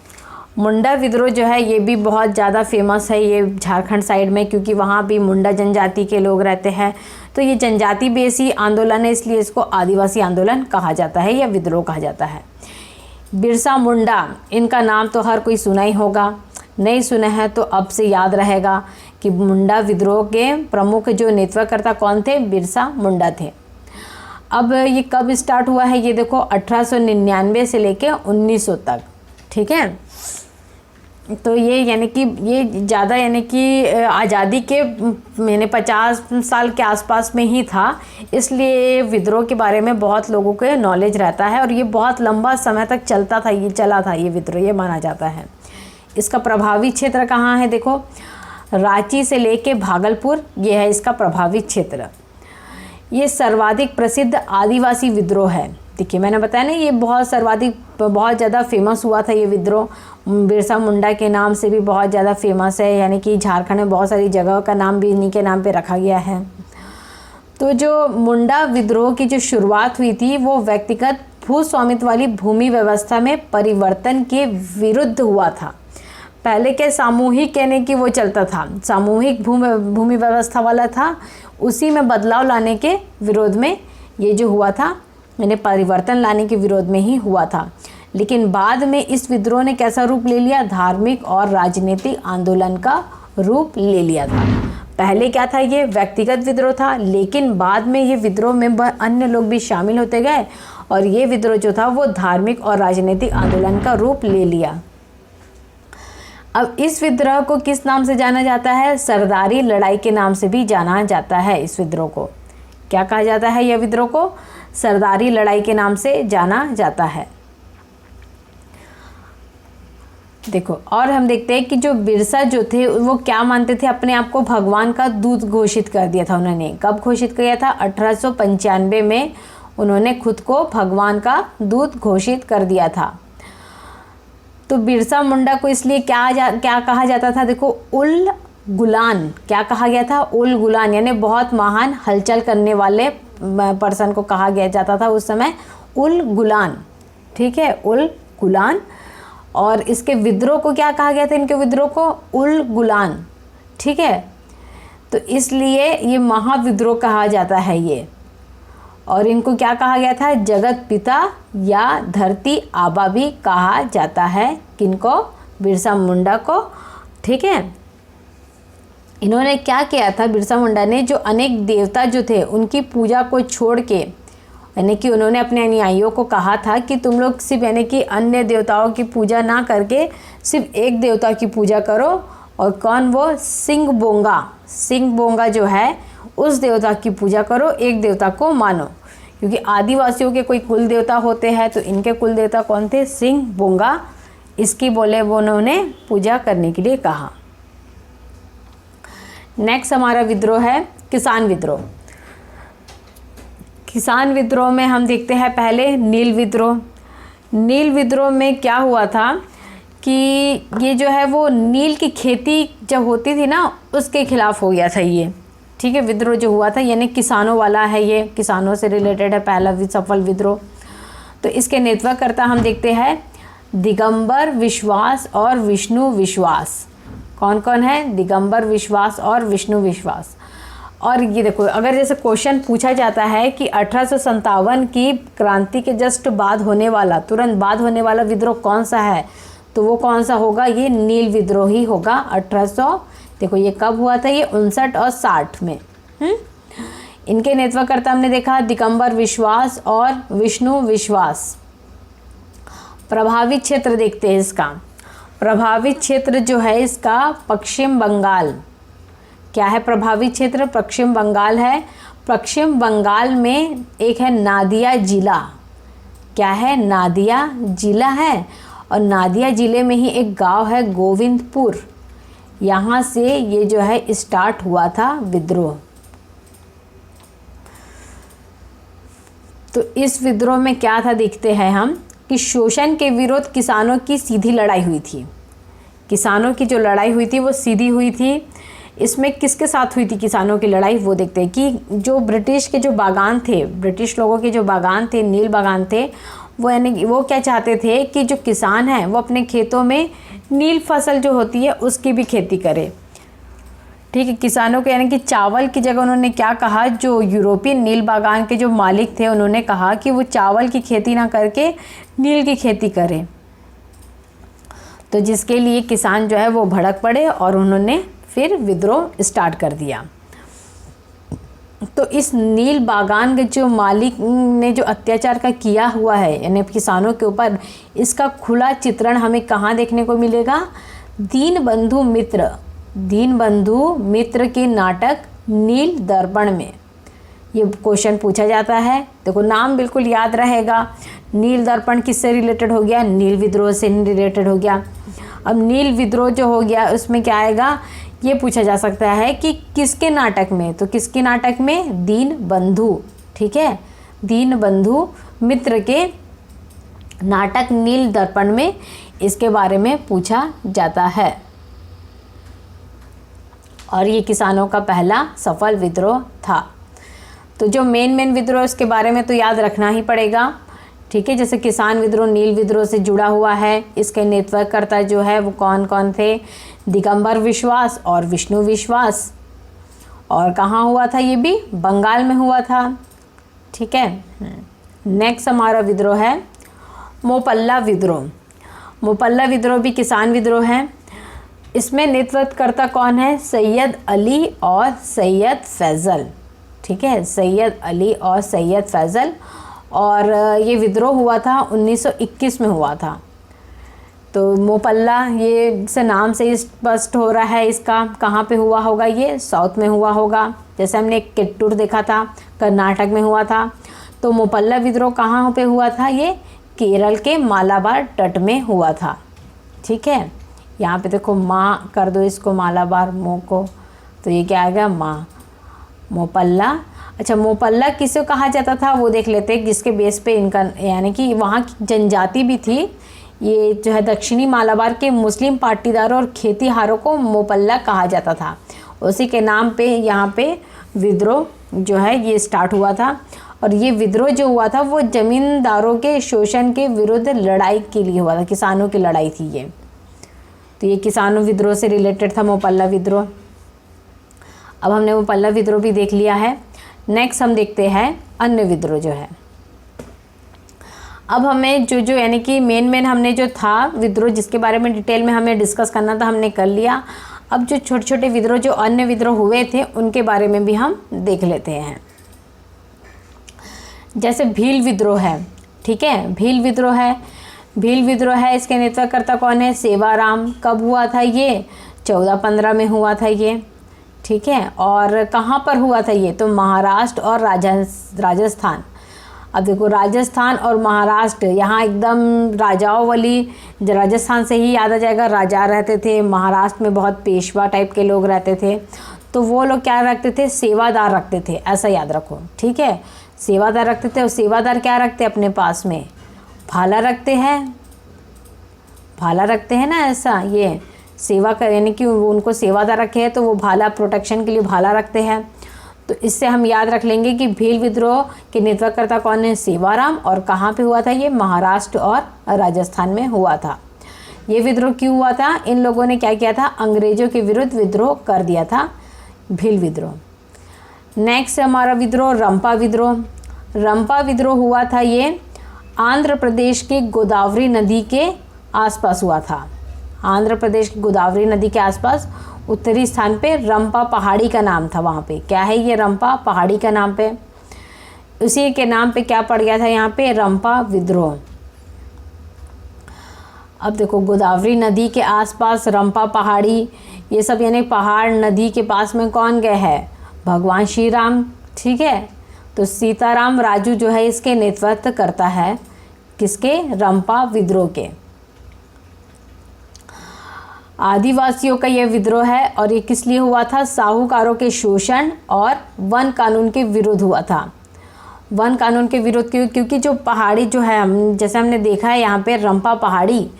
मुंडा विद्रोह जो है ये भी बहुत ज़्यादा फेमस है ये झारखंड साइड में, क्योंकि वहाँ भी मुंडा जनजाति के लोग रहते हैं। तो ये जनजाति बेसी आंदोलन है, इसलिए इसको आदिवासी आंदोलन कहा जाता है या विद्रोह कहा जाता है। बिरसा मुंडा, इनका नाम तो हर कोई सुना ही होगा, नहीं सुना है तो अब से याद रहेगा कि मुंडा विद्रोह के प्रमुख जो नेतृत्वकर्ता कौन थे, बिरसा मुंडा थे। अब ये कब स्टार्ट हुआ है, ये देखो 1899 से लेके 1900 तक। ठीक है, तो ये यानी कि ये ज़्यादा यानी कि आज़ादी के मैंने 50 साल के आसपास में ही था, इसलिए विद्रोह के बारे में बहुत लोगों को नॉलेज रहता है और ये बहुत लंबा समय तक चला था ये विद्रोह, ये माना जाता है। इसका प्रभावी क्षेत्र कहाँ है, देखो रांची से लेके भागलपुर, ये है इसका प्रभावी क्षेत्र। ये सर्वाधिक प्रसिद्ध आदिवासी विद्रोह है। देखिए मैंने बताया ना, ये बहुत ज़्यादा फेमस हुआ था ये विद्रोह, बिरसा मुंडा के नाम से भी बहुत ज़्यादा फेमस है, यानी कि झारखंड में बहुत सारी जगहों का नाम भी इन्हीं के नाम पे रखा गया है। तो जो मुंडा विद्रोह की जो शुरुआत हुई थी वो व्यक्तिगत भू स्वामित्व वाली भूमि व्यवस्था में परिवर्तन के विरुद्ध हुआ था। पहले के सामूहिक यानी कि वो चलता था, सामूहिक भूमि व्यवस्था वाला था, उसी में बदलाव लाने के विरोध में ये जो हुआ था, मैंने परिवर्तन लाने के विरोध में ही हुआ था। लेकिन बाद में इस विद्रोह ने कैसा रूप ले लिया, धार्मिक और राजनीतिक आंदोलन का रूप ले लिया था। पहले क्या था, ये व्यक्तिगत विद्रोह था, लेकिन बाद में ये विद्रोह में अन्य लोग भी शामिल होते गए और ये विद्रोह जो था वो धार्मिक और राजनीतिक आंदोलन का रूप ले लिया। अब इस विद्रोह को किस नाम से जाना जाता है? सरदारी लड़ाई के नाम से भी जाना जाता है। इस विद्रोह को क्या कहा जाता है? यह विद्रोह को सरदारी लड़ाई के नाम से जाना जाता है। देखो, और हम देखते हैं कि जो बिरसा जो थे वो क्या मानते थे, अपने आप को भगवान का दूत घोषित कर दिया था उन्होंने। कब घोषित किया था? 1895 में उन्होंने खुद को भगवान का दूत घोषित कर दिया था। तो बिरसा मुंडा को इसलिए क्या कहा जाता था? देखो, उल गुलान क्या कहा गया था? उल गुलान, यानी बहुत महान हलचल करने वाले पर्सन को कहा गया जाता था उस समय, उल गुलान। ठीक है, उल गुलान। और इसके विद्रोह को क्या कहा गया था? इनके विद्रोह को उल गुलान। ठीक है, तो इसलिए ये महाविद्रोह कहा जाता है ये। और इनको क्या कहा गया था? जगत पिता या धरती आबा भी कहा जाता है। किनको? बिरसा मुंडा को। ठीक है, इन्होंने क्या किया था? बिरसा मुंडा ने जो अनेक देवता जो थे उनकी पूजा को छोड़ के, यानी कि उन्होंने अपने अनुयायियों को कहा था कि तुम लोग सिर्फ यानी कि अन्य देवताओं की पूजा ना करके सिर्फ एक देवता की पूजा करो। और कौन? वो सिंह बोंगा। सिंह बोंगा जो है उस देवता की पूजा करो, एक देवता को मानो। क्योंकि आदिवासियों के कोई कुल देवता होते हैं, तो इनके कुल देवता कौन थे? सिंह बोंगा। इसकी बोले वो उन्होंने पूजा करने के लिए कहा। नेक्स्ट हमारा विद्रोह है किसान विद्रोह। किसान विद्रोह में हम देखते हैं पहले नील विद्रोह। नील विद्रोह में क्या हुआ था कि ये जो है वो नील की खेती जब होती थी ना, उसके खिलाफ हो गया था ये। ठीक है, विद्रोह जो हुआ था, यानी किसानों वाला है ये, किसानों से रिलेटेड है पहला सफल विद्रोह। तो इसके नेतृत्वकर्ता हम देखते हैं दिगंबर विश्वास और विष्णु विश्वास। कौन कौन है? दिगंबर विश्वास और विष्णु विश्वास। और ये देखो, अगर जैसे क्वेश्चन पूछा जाता है कि 1857 की क्रांति के जस्ट बाद होने वाला, तुरंत बाद होने वाला विद्रोह कौन सा है, तो वो कौन सा होगा? ये नील विद्रोह ही होगा। 1800 देखो ये कब हुआ था? ये 59 और 60 में। इनके नेतृत्वकर्ता हमने देखा दिगंबर विश्वास और विष्णु विश्वास। प्रभावित क्षेत्र देखते हैं इसका। प्रभावित क्षेत्र जो है इसका पश्चिम बंगाल। क्या है प्रभावित क्षेत्र? पश्चिम बंगाल है। पश्चिम बंगाल में एक है नादिया जिला। क्या है? नादिया जिला है। और नादिया जिले में ही एक गांव है गोविंदपुर। यहाँ से ये जो है स्टार्ट हुआ था विद्रोह। तो इस विद्रोह में क्या था देखते हैं हम कि शोषण के विरुद्ध किसानों की सीधी लड़ाई हुई थी। किसानों की जो लड़ाई हुई थी वो सीधी हुई थी। इसमें किसके साथ हुई थी किसानों की लड़ाई? वो देखते हैं कि जो ब्रिटिश के जो बागान थे, ब्रिटिश लोगों के जो बागान थे, नील बागान थे, वो यानी वो क्या चाहते थे कि जो किसान हैं वो अपने खेतों में नील फसल जो होती है उसकी भी खेती करे। ठीक है, किसानों को यानी कि चावल की जगह उन्होंने क्या कहा, जो यूरोपियन नील बागान के जो मालिक थे उन्होंने कहा कि वो चावल की खेती ना करके नील की खेती करें। तो जिसके लिए किसान जो है वो भड़क पड़े और उन्होंने फिर विद्रोह स्टार्ट कर दिया। तो इस नील बागान के जो मालिक ने जो अत्याचार का किया हुआ है यानी किसानों के ऊपर, इसका खुला चित्रण हमें कहाँ देखने को मिलेगा? दीनबंधु मित्र, दीनबंधु मित्र के नाटक नील दर्पण में ये क्वेश्चन पूछा जाता है। देखो नाम बिल्कुल याद रहेगा। नील दर्पण किससे रिलेटेड हो गया? नील विद्रोह से रिलेटेड हो गया। अब नील विद्रोह जो हो गया उसमें क्या आएगा ये पूछा जा सकता है कि किसके नाटक में, तो किसके नाटक में? दीनबंधु। ठीक है, दीनबंधु मित्र के नाटक नील दर्पण में इसके बारे में पूछा जाता है। और ये किसानों का पहला सफल विद्रोह था। तो जो मेन विद्रोह इसके बारे में तो याद रखना ही पड़ेगा। ठीक है, जैसे किसान विद्रोह नील विद्रोह से जुड़ा हुआ है। इसके नेतृत्वकर्ता जो है वो कौन कौन थे? दिगंबर विश्वास और विष्णु विश्वास। और कहाँ हुआ था? ये भी बंगाल में हुआ था। ठीक है, नेक्स्ट हमारा विद्रोह है मोपल्ला विद्रोह। मोपल्ला विद्रोह भी किसान विद्रोह है। इसमें नेतृत्वकर्ता कौन है? सैयद अली और सैयद फैज़ल। ठीक है, सैयद अली और सैयद फैज़ल। और ये विद्रोह हुआ था 1921 में हुआ था। तो मोपल्ला, ये से नाम से ही स्पष्ट हो रहा है इसका कहाँ पे हुआ होगा, ये साउथ में हुआ होगा। जैसे हमने किट्टूर देखा था, कर्नाटक में हुआ था। तो मोपल्ला विद्रोह कहाँ पे हुआ था? ये केरल के मालाबार तट में हुआ था। ठीक है, यहाँ पे देखो माँ कर दो इसको, मालाबार मो को, तो ये क्या आएगा? माँ, मोपल्ला। अच्छा, मोपल्ला किसे कहा जाता था वो देख लेते हैं, जिसके बेस पे इनका यानी कि वहाँ की जनजाति भी थी। ये जो है दक्षिणी मालाबार के मुस्लिम पाटीदारों और खेतीहारों को मोपल्ला कहा जाता था। उसी के नाम पे यहाँ पे विद्रोह जो है ये स्टार्ट हुआ था। और ये विद्रोह जो हुआ था वो ज़मींदारों के शोषण के विरुद्ध लड़ाई के लिए हुआ था, किसानों की लड़ाई थी ये। तो ये किसानों विद्रोह से रिलेटेड था मोपल्ला विद्रोह। अब हमने मोपल्ला विद्रोह भी देख लिया है। नेक्स्ट हम देखते हैं अन्य विद्रोह जो है। अब हमें जो यानी कि मेन हमने जो था विद्रोह जिसके बारे में डिटेल में हमें डिस्कस करना था हमने कर लिया। अब जो छोटे छोटे विद्रोह जो अन्य विद्रोह हुए थे उनके बारे में भी हम देख लेते हैं। जैसे भील विद्रोह है। ठीक है, भील विद्रोह है। भील विद्रोह है, इसके नेतृत्वकर्ता कौन है? सेवाराम। कब हुआ था ये? 1415 में हुआ था ये। ठीक है, और कहाँ पर हुआ था ये? तो महाराष्ट्र और राजस्थान। अब देखो राजस्थान और महाराष्ट्र, यहाँ एकदम राजाओं वाली, राजस्थान से ही याद आ जाएगा, राजा रहते थे। महाराष्ट्र में बहुत पेशवा टाइप के लोग रहते थे। तो वो लोग क्या रखते थे? सेवादार रखते थे, ऐसा याद रखो। ठीक है, सेवादार रखते थे। और सेवादार क्या रखते हैं अपने पास में? भाला रखते हैं, भाला रखते हैं ना, ऐसा ये सेवा कर, यानी कि उनको सेवादार रखे हैं तो वो भाला, प्रोटेक्शन के लिए भाला रखते हैं। तो इससे हम याद रख लेंगे कि भील विद्रोह के नेतृत्वकर्ता कौन है? सेवाराम। और कहाँ पे हुआ था ये? महाराष्ट्र और राजस्थान में हुआ था। ये विद्रोह क्यों हुआ था? इन लोगों ने क्या किया था? अंग्रेजों के विरुद्ध विद्रोह कर दिया था, भील विद्रोह। नेक्स्ट हमारा विद्रोह रंपा विद्रोह। रंपा विद्रोह हुआ था ये आंध्र प्रदेश के गोदावरी नदी के आसपास हुआ था। आंध्र प्रदेश की गोदावरी नदी के आसपास उत्तरी स्थान पे रंपा पहाड़ी का नाम था। वहाँ पे क्या है? ये रंपा पहाड़ी का नाम पे, उसी के नाम पे क्या पड़ गया था यहाँ पे? रंपा विद्रोह। अब देखो गोदावरी नदी के आसपास रंपा पहाड़ी, ये सब यानी पहाड़ नदी के पास में कौन गए है? भगवान श्री राम। ठीक है, तो सीताराम राजू जो है इसके नेतृत्व करता है, किसके? रंपा विद्रोह के। आदिवासियों का यह विद्रोह है और ये किस लिए हुआ था? साहूकारों के शोषण और वन कानून के विरुद्ध हुआ था। वन कानून के विरुद्ध क्योंकि जो पहाड़ी जो है, हम जैसे हमने देखा है यहाँ पे रंपा पहाड़ी,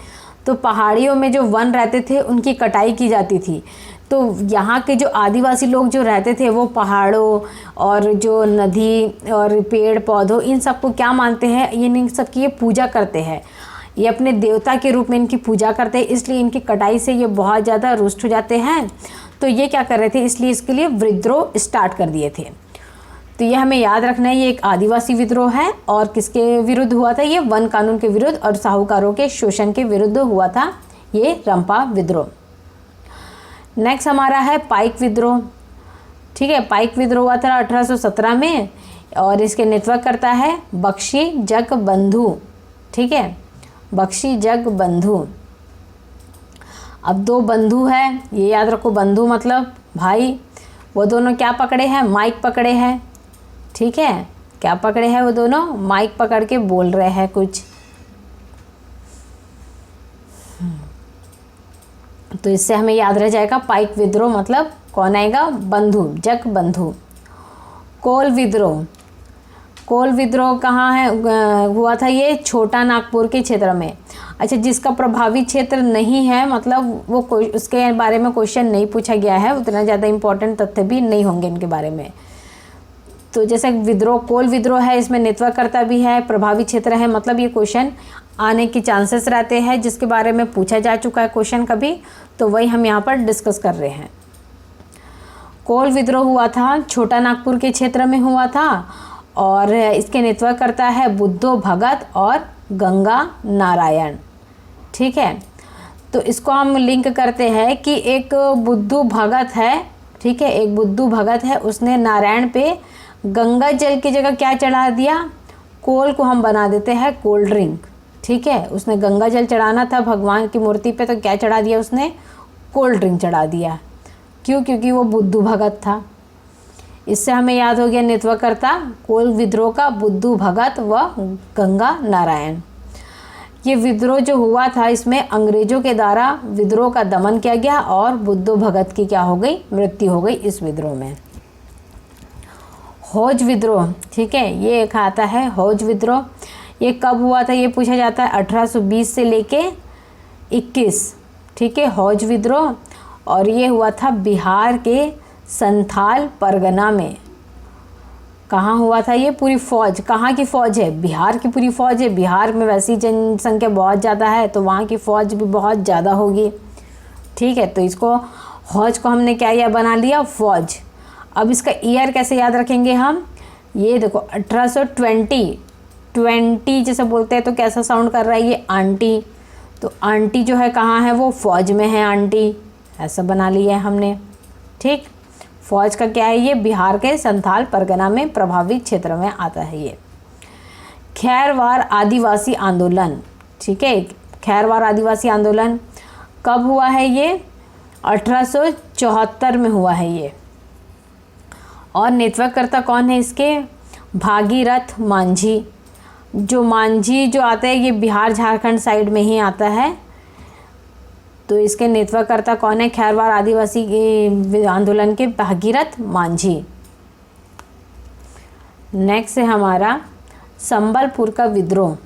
तो पहाड़ियों में जो वन रहते थे उनकी कटाई की जाती थी। तो यहाँ के जो आदिवासी लोग जो रहते थे वो पहाड़ों और जो नदी और पेड़ पौधों इन सबको क्या मानते हैं? इन सबकी ये पूजा करते हैं, ये अपने देवता के रूप में इनकी पूजा करते हैं। इसलिए इनकी कटाई से ये बहुत ज़्यादा रुष्ट हो जाते हैं। तो ये क्या कर रहे थे? इसलिए इसके लिए विद्रोह स्टार्ट कर दिए थे। तो ये हमें याद रखना है, ये एक आदिवासी विद्रोह है और किसके विरुद्ध हुआ था? ये वन कानून के विरुद्ध और साहूकारों के शोषण के विरुद्ध हुआ था ये रंपा विद्रोह। नेक्स्ट हमारा है पाइक विद्रोह। ठीक है, पाइक विद्रोह हुआ था 1817 में और इसके नेतृत्वकर्ता है बख्शी जगबंधु। ठीक है, बख्शी जगबंधु। अब दो बंधु है, ये याद रखो, बंधु मतलब भाई। वो दोनों क्या पकड़े हैं? माइक पकड़े हैं। ठीक है, क्या पकड़े हैं वो दोनों? माइक पकड़ के बोल रहे हैं कुछ। तो इससे हमें याद रह जाएगा पाइक विद्रोह मतलब कौन आएगा? बंधु, जगबंधु। कोल विद्रोह। कोल विद्रोह कहाँ है हुआ था? ये छोटा नागपुर के क्षेत्र में। अच्छा, जिसका प्रभावी क्षेत्र नहीं है, मतलब वो कोई उसके बारे में क्वेश्चन नहीं पूछा गया है, उतना ज़्यादा इम्पोर्टेंट तथ्य भी नहीं होंगे इनके बारे में। तो जैसे विद्रोह, कोल विद्रोह है, इसमें नेतृत्वकर्ता भी है, प्रभावी क्षेत्र है, मतलब ये क्वेश्चन आने के चांसेस रहते हैं जिसके बारे में पूछा जा चुका है क्वेश्चन कभी, तो वही हम यहाँ पर डिस्कस कर रहे हैं। कोल विद्रोह हुआ था छोटा नागपुर के क्षेत्र में हुआ था और इसके नेतृत्वकर्ता है बुद्धो भगत और गंगा नारायण। ठीक है, तो इसको हम लिंक करते हैं कि एक बुद्धू भगत है, ठीक है, एक बुद्धू भगत है, उसने नारायण पे गंगा जल की जगह क्या चढ़ा दिया, कोल को हम बना देते हैं कोल्ड ड्रिंक, ठीक है। उसने गंगा जल चढ़ाना था भगवान की मूर्ति पे, तो क्या चढ़ा दिया उसने, कोल्ड ड्रिंक चढ़ा दिया। क्यों? क्योंकि वो बुद्धू भगत था। इससे हमें याद हो गया नेत्वकर्ता कोल विद्रोह का बुद्धू भगत व गंगा नारायण। ये विद्रोह जो हुआ था इसमें अंग्रेजों के द्वारा विद्रोह का दमन किया गया और बुद्धू भगत की क्या हो गई, मृत्यु हो गई इस विद्रोह में। हौज विद्रोह, ठीक है, ये एक आता है हौज विद्रोह। ये कब हुआ था ये पूछा जाता है, 1820 से लेके 21, ठीक है, हौज विद्रोह। और ये हुआ था बिहार के संथाल परगना में। कहाँ हुआ था ये? पूरी फौज, कहाँ की फौज है? बिहार की पूरी फौज है। बिहार में वैसी जनसंख्या बहुत ज़्यादा है तो वहाँ की फौज भी बहुत ज़्यादा होगी, ठीक है। तो इसको हौज को हमने क्या या बना लिया, फौज। अब इसका ईयर कैसे याद रखेंगे हम, ये देखो 1820 जैसे बोलते हैं तो कैसा साउंड कर रहा है ये, आंटी। तो आंटी जो है कहाँ है, वो फौज में है आंटी, ऐसा बना लिया है हमने, ठीक। फौज का क्या है ये, बिहार के संथाल परगना में प्रभावित क्षेत्र में आता है ये। खैरवार आदिवासी आंदोलन, ठीक है, खैरवार आदिवासी आंदोलन कब हुआ है ये, 1874 में हुआ है ये। और नेतृत्वकर्ता कौन है इसके, भागीरथ मांझी। जो मांझी जो आता है ये बिहार झारखंड साइड में ही आता है। तो इसके नेतृत्वकर्ता कौन है, खैरवार आदिवासी आंदोलन के भागीरथ मांझी। नेक्स्ट है हमारा संबलपुर का विद्रोह।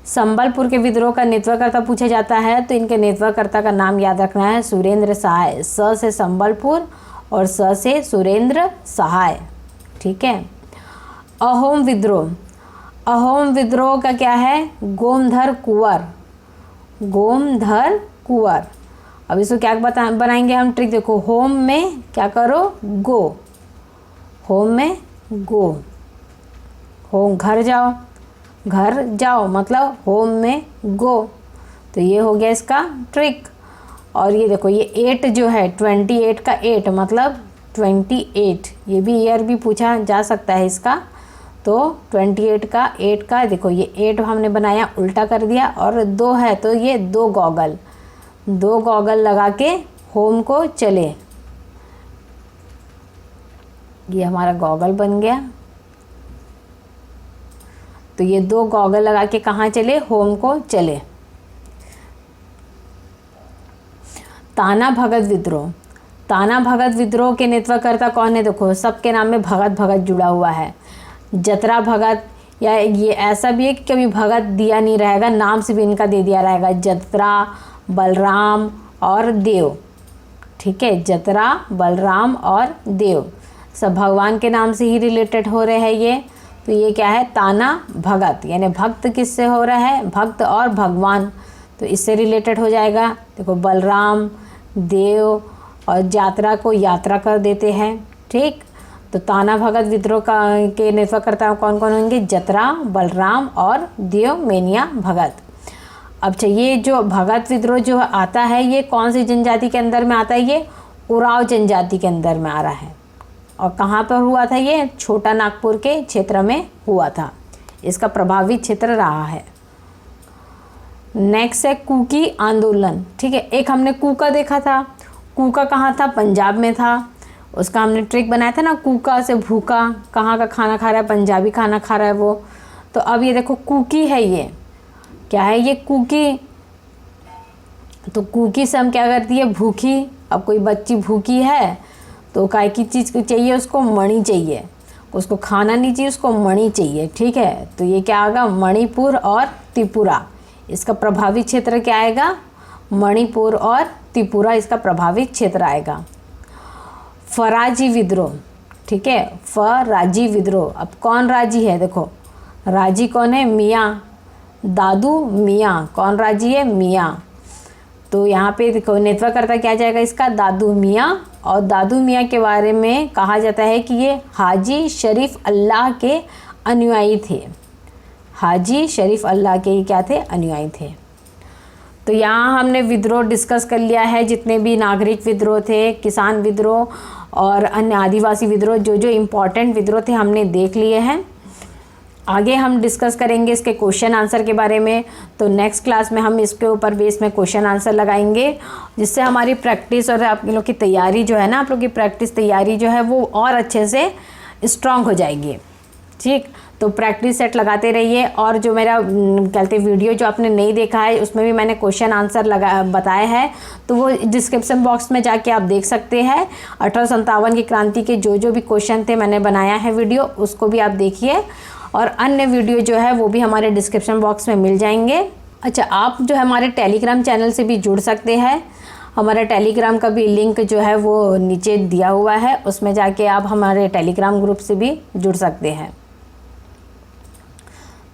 संबलपुर के विद्रोह का नेतृत्वकर्ता पूछा जाता है तो इनके नेतृत्वकर्ता का नाम याद रखना है, सुरेंद्र सहाय। स से संबलपुर और स से सुरेंद्र सहाय, ठीक है। अहोम विद्रोह, अहोम विद्रोह का क्या है, गोमधर कुंवर, गोमधर कुंवर। अब इसको क्या बनाएंगे हम, ट्रिक देखो, होम में क्या करो, गो, होम में गो, होम घर जाओ, घर जाओ मतलब होम में गो। तो ये हो गया इसका ट्रिक। और ये देखो ये 8 जो है 28 का 8 मतलब 28, ये भी ईयर भी पूछा जा सकता है इसका। तो 28 का 8 का देखो ये 8 हमने बनाया उल्टा कर दिया, और 2 है तो ये 2 गॉगल लगा के होम को चले, ये हमारा गॉगल बन गया। तो ये 2 गॉगल लगा के कहाँ चले, होम को चले। ताना भगत विद्रोह, ताना भगत विद्रोह के नेतृत्वकर्ता कौन है, देखो सबके नाम में भगत भगत जुड़ा हुआ है। जतरा भगत, या ये ऐसा भी है कि कभी भगत दिया नहीं रहेगा, नाम से भी इनका दे दिया रहेगा, जतरा, बलराम और देव, ठीक है, जतरा, बलराम और देव, सब भगवान के नाम से ही रिलेटेड हो रहे हैं ये। तो ये क्या है, ताना भगत, यानी भक्त किससे हो रहा है, भक्त और भगवान, तो इससे रिलेटेड हो जाएगा। देखो बलराम, देव और यात्रा को यात्रा कर देते हैं, ठीक। तो ताना भगत विद्रोह का के नेतृत्वकर्ता कौन कौन होंगे, जतरा, बलराम और देव मेनिया भगत। अब ये जो भगत विद्रोह जो आता है ये कौन सी जनजाति के अंदर में आता है, ये उराव जनजाति के अंदर में आ रहा है। और कहाँ पर हुआ था ये, छोटा नागपुर के क्षेत्र में हुआ था, इसका प्रभावित क्षेत्र रहा है। नेक्स्ट है कुकी आंदोलन, ठीक है। एक हमने कूका देखा था, कूका कहाँ था, पंजाब में था। उसका हमने ट्रिक बनाया था ना, कूका से भूखा, कहाँ का खाना खा रहा है, पंजाबी खाना खा रहा है वो। तो अब ये देखो कुकी है, ये क्या है, ये कुकी। तो कुकी से हम क्या करती है, भूखी। अब कोई बच्ची भूखी है तो काय की चीज़ चाहिए, उसको मणि चाहिए, उसको खाना नहीं चाहिए, उसको मणि चाहिए, ठीक है। तो ये क्या आएगा, मणिपुर और त्रिपुरा, इसका प्रभावित क्षेत्र क्या आएगा, मणिपुर और त्रिपुरा इसका प्रभावित क्षेत्र आएगा। फराजी विद्रोह, ठीक है, फराजी विद्रोह। अब कौन राजी है, देखो राजी कौन है, मियाँ, दादू मियाँ। कौन राजी है, मियाँ। तो यहाँ पे देखो नेतृत्वकर्ता क्या जाएगा इसका, दादू मियाँ। और दादू मियाँ के बारे में कहा जाता है कि ये हाजी शरीफ अल्लाह के अनुयायी थे, हाजी शरीफ अल्लाह के क्या थे, अनुयायी थे। तो यहाँ हमने विद्रोह डिस्कस कर लिया है, जितने भी नागरिक विद्रोह थे, किसान विद्रोह और अन्य आदिवासी विद्रोह, जो जो इम्पोर्टेंट विद्रोह थे हमने देख लिए हैं। आगे हम डिस्कस करेंगे इसके क्वेश्चन आंसर के बारे में। तो नेक्स्ट क्लास में हम इसके ऊपर बेस में क्वेश्चन आंसर लगाएंगे, जिससे हमारी प्रैक्टिस और आप लोग की तैयारी जो है ना, आप लोग की प्रैक्टिस तैयारी जो है वो और अच्छे से स्ट्रांग हो जाएगी। ठीक, तो प्रैक्टिस सेट लगाते रहिए। और जो मेरा कहते वीडियो जो आपने नहीं देखा है, उसमें भी मैंने क्वेश्चन आंसर बताया है, तो वो डिस्क्रिप्शन बॉक्स में जाके आप देख सकते हैं। 1857 की क्रांति के जो जो भी क्वेश्चन थे मैंने बनाया है वीडियो, उसको भी आप देखिए। और अन्य वीडियो जो है वो भी हमारे डिस्क्रिप्शन बॉक्स में मिल जाएंगे। अच्छा, आप जो है हमारे टेलीग्राम चैनल से भी जुड़ सकते हैं। हमारा टेलीग्राम का भी लिंक जो है वो नीचे दिया हुआ है, उसमें जाके आप हमारे टेलीग्राम ग्रुप से भी जुड़ सकते हैं।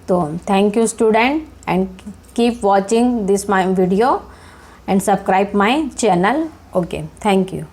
तो thank you student, and keep watching this my video and subscribe my channel. Okay, thank you.